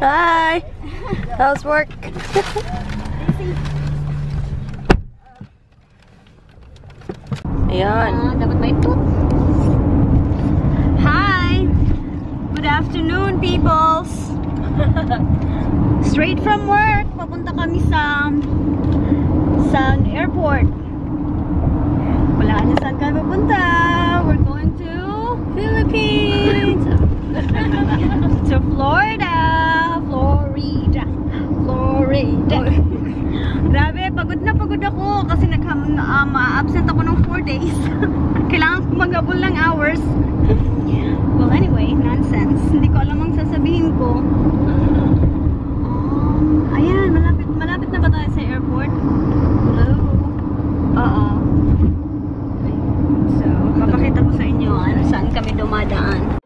Hi! How's work? Ayan. Dapat may toot. Hi! Good afternoon, peoples! Straight from work, papunta kami sa airport. Wala na saan kami papunta. We're going to Philippines! To Florida! Grabe, pagod na pagod ako kasi absent ako ng 4 days. Kailangan ko mag-abol ng hours. Well, anyway, nonsense. Hindi ko alam ang sasabihin ko. Ayan, malapit na ba tayo sa airport? Hello? Oo. So, papakita ko sa inyo saan kami dumadaan.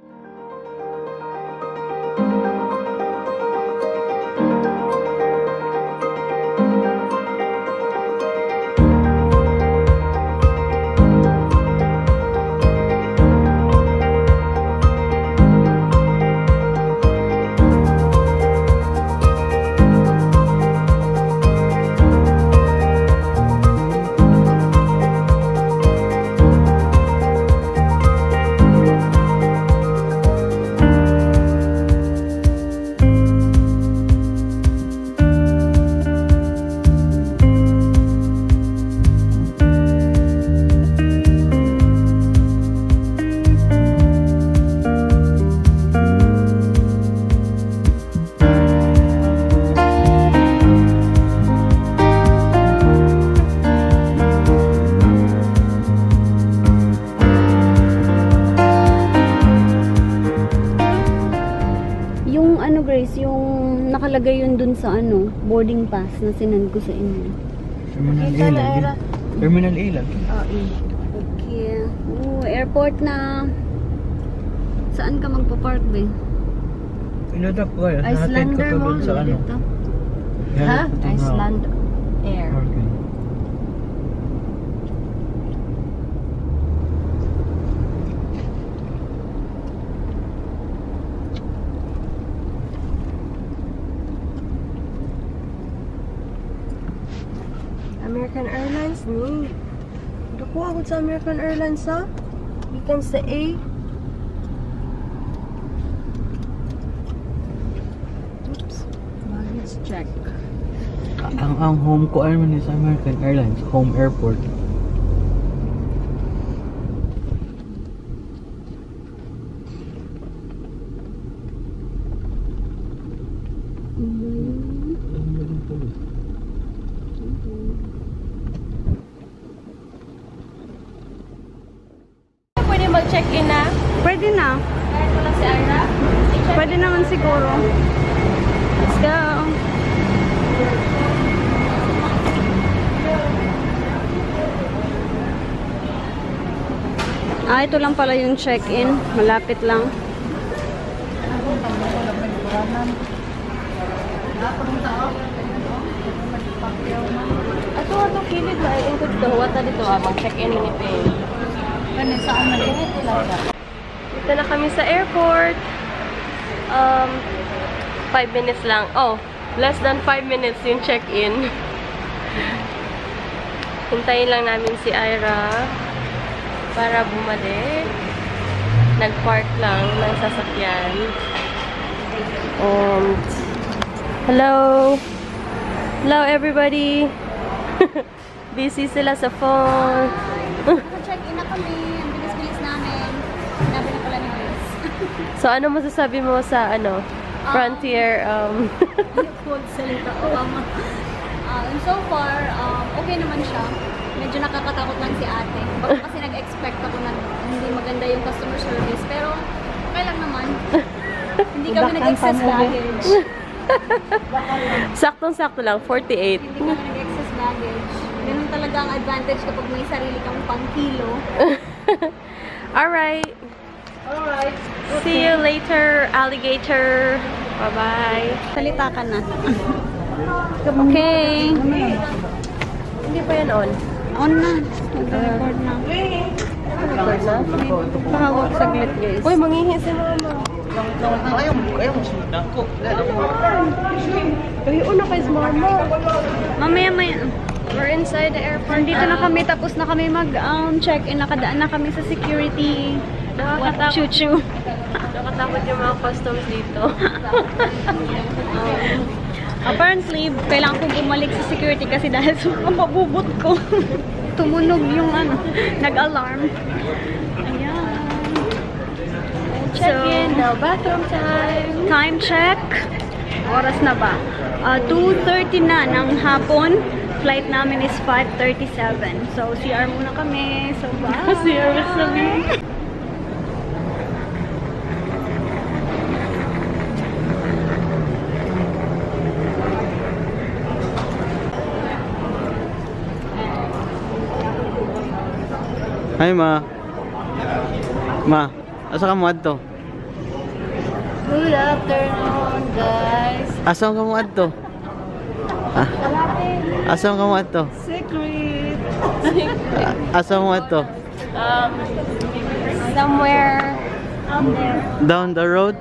Yung nakalagay yun dun sa boarding pass na sinend ko sa inyo. Terminal A lang. Terminal A lang. Okay. Airport na. Saan ka magpa-park ba? Pinadap ko kaya. Islander Mall dito. Ha? Iceland Air. Okay. American Airlines ni. Dako ako sa American Airlines ha. Ikan sa A. Oops. Baggage check. Ang home ko ay man sa American Airlines, home airport. Mag-check-in na? Pwede na. Kahit wala si Ira? Pwede naman siguro. Let's go. Ito lang pala yung check-in. Malapit lang. Ato kilid na i-include ito. Wata dito mag-check-in ni Pay. Saan malinit lang. Dito na kami sa airport. 5 minutes lang. Oh, less than 5 minutes yung check-in. Hintayin lang namin si Ira para bumalik. Nag-park lang ng sasakyan. Hello! Hello everybody! Busy sila sa phone. Check-in na kami. Ang bilis-bilis namin. Sinabi na pala ni Chris. So, ano masasabi mo sa, Frontier, Cold salita. So far, okay naman siya. Medyo nakakatakot lang si ate. Baka kasi nag-expect ako na hindi maganda yung customer service. Pero, okay lang naman. Hindi kami nag-excess baggage. Saktong-sakto lang, 48. Hindi kami nag-excess baggage. Ganun talaga ang advantage kapag may sarili kang pang-kilo. Alright. See you later, alligator. Bye-bye. Salita ka na. Okay. Hindi pa yan on. On na. Nag-record na. Record na? Pahawak saglit, guys. Uy, mangihi si mama. Ayaw mo sunod ako. Uy, una kay mama. Mamaya may... We're inside the airport. Nandito na kami, tapos na kami mag-check-in. Nakadaan na kami sa security. Choo-choo. Nakatakot yung mga customs dito. Apparently, kailangan kong bumalik sa security kasi dahil sa mabubot ko. Tumunog yung nag-alarm. Ayan. Check-in. Now, bathroom time. Time check. Oras na ba? 2:30 na ng hapon. Flight namin is 5:37. So, CR muna kami. So, bye! CR was sabi. Hi, Ma. Ma, asa ka mo adto? Good afternoon, guys. Asa ka mo adto? Ah? Asa ka mo adto? Secret. Asa mo adto? Somewhere out there. Down the road?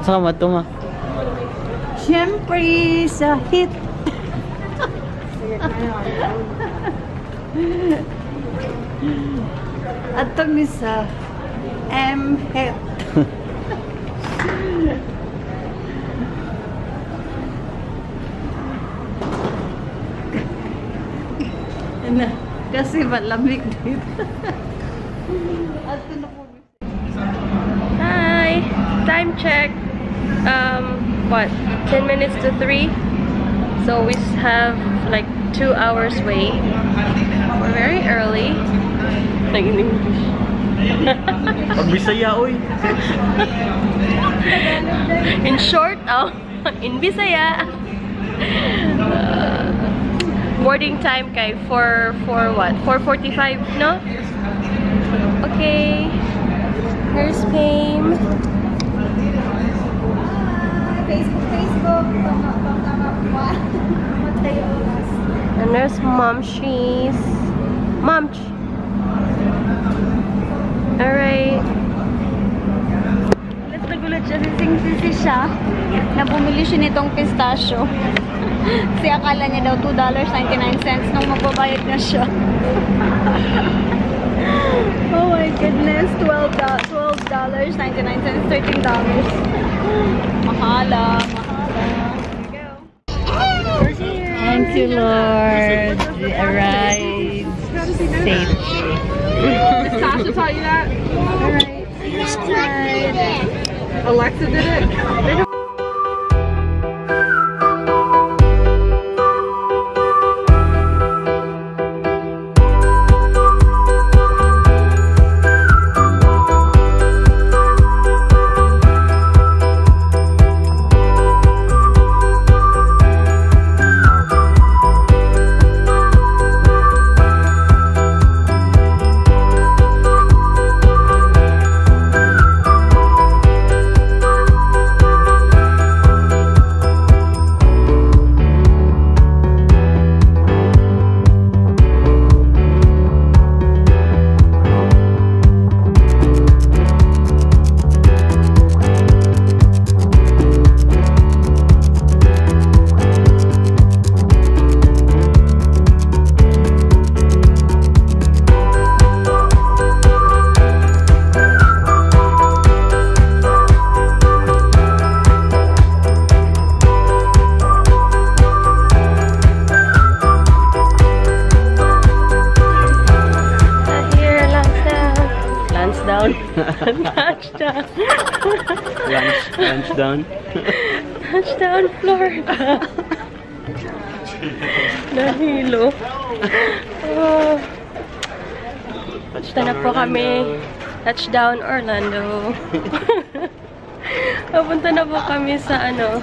Asa ka mo adto, Ma? Siyempre, sa hit. At ni sa M-hit. Kasi malamig dito. Hi! Time check. What? 10 minutes to 3. So we have like 2 hours wait. We're very early. Like in English. Pagbisaya, oy. In short, in Bisaya. Boarding time kay for what? 4:45, no? Okay. Here's Pam. Facebook. And there's Momshies. Momch. Alright. Let's nagulat siya. Sising-sisi siya na bumili siya nitong pistachio. Kasi akala niya daw $2.99 nung magbabayad na siya. Oh my goodness. $12.99. $13. Mahala. Thank you, Lord. We arrived safely. Sasha taught you that? Alright. Alexa did it? Touchdown. Lunchdown. Touchdown, Florida. Nahilo. Oh. Punta na po kami. Touchdown Orlando. Papunta na po kami sa ano,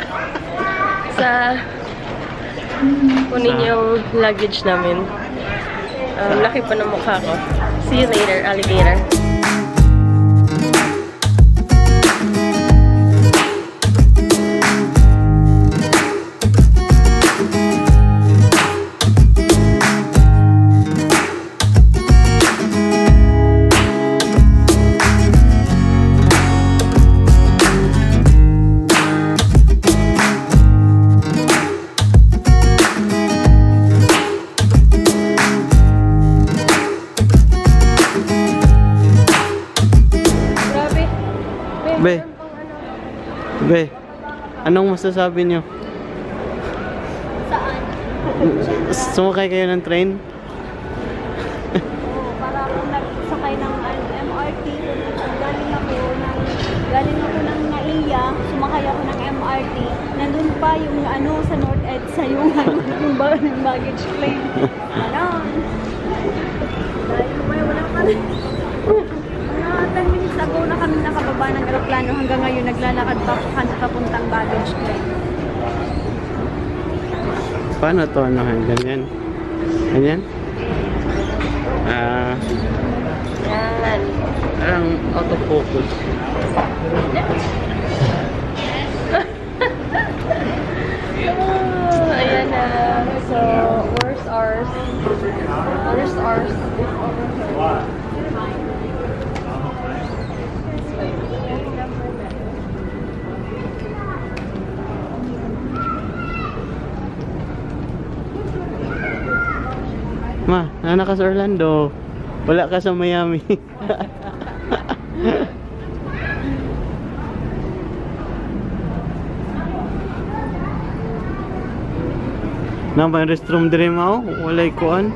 sa kunin yung luggage namin. Laki pa ng mukha ko. See you later, alligator. Be, anong masasabi nyo? Saan? Sumakay kayo ng train? Oo, para akong nagsakay ng MRT. Galing ako ng Naiya, sumakay ako ng MRT. Nandun pa yung ano sa North EDSA, yung baggage claim. Ganon. Dahil wala pa rin. 10 minutes ago na kami nakababa ng aeroplano, hanggang ngayon naglalakad pa papuntang baggage claim. Paano to? Ano? Ganyan? Ganyan? Yan. Parang autofocus. Ayan na. So, where's ours? Where's ours? Ma, nana ka sa Orlando. Wala ka sa Miami. Na may restroom dire mao, walay kuan.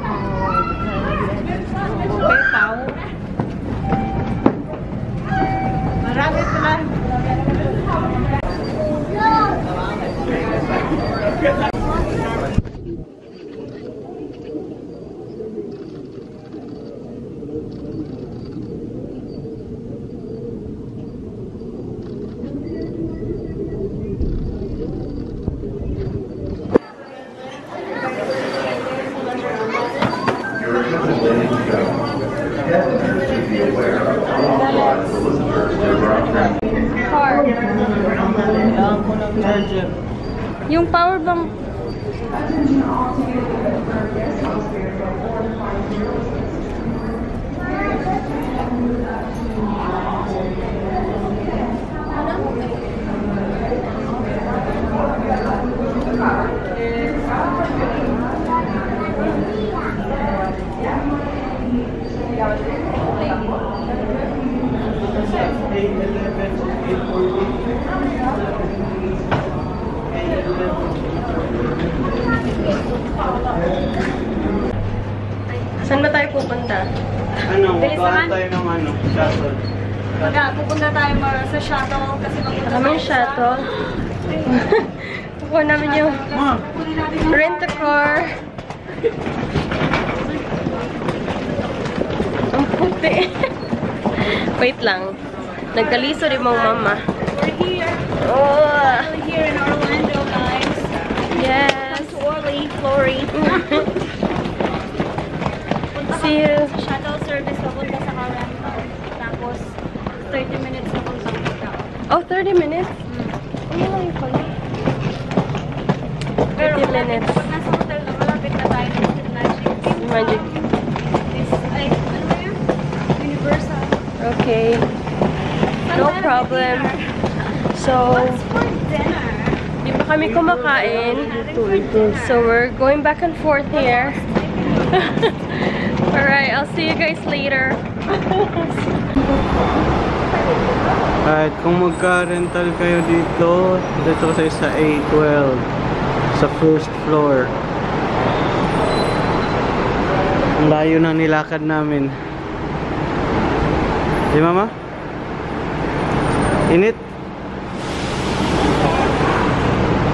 Marami pala. Yung power bank. Saan ba tayo pupunta? Ano, Bilis magkaroon naman. tayo ng ano, shuttle. Pupunta tayo sa shuttle kasi mapunta Kami yung shuttle. Kukuha namin yung rent-a-car. Ang puti. Wait lang. Nagkaliso rin mong mama. We're here. Oh. We're here in Orlando, guys. Yes. Come to Orly, Flory. See you. Sa shuttle service papunta sa car rental. Tapos 30 minutes papunta sa Oh, 30 minutes? Ano lang yung pala? Pero 30 minutes. pag nasa hotel na malapit na tayo sa Magic. Magic. Ay, ano ba yun? Universal. Okay. No problem. So, What's for dinner? di pa kami kumakain. So, we're going back and forth here. Alright, I'll see you guys later. At kung magka-rental kayo dito kayo sa A12 sa first floor. Ang layo na nilakad namin. Di mama? Init?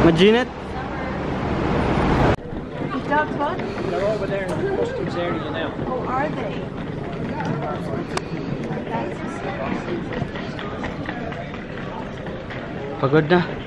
Majinit? Dogs what? They're over there in the customs area now. Oh, are they? Pagod na.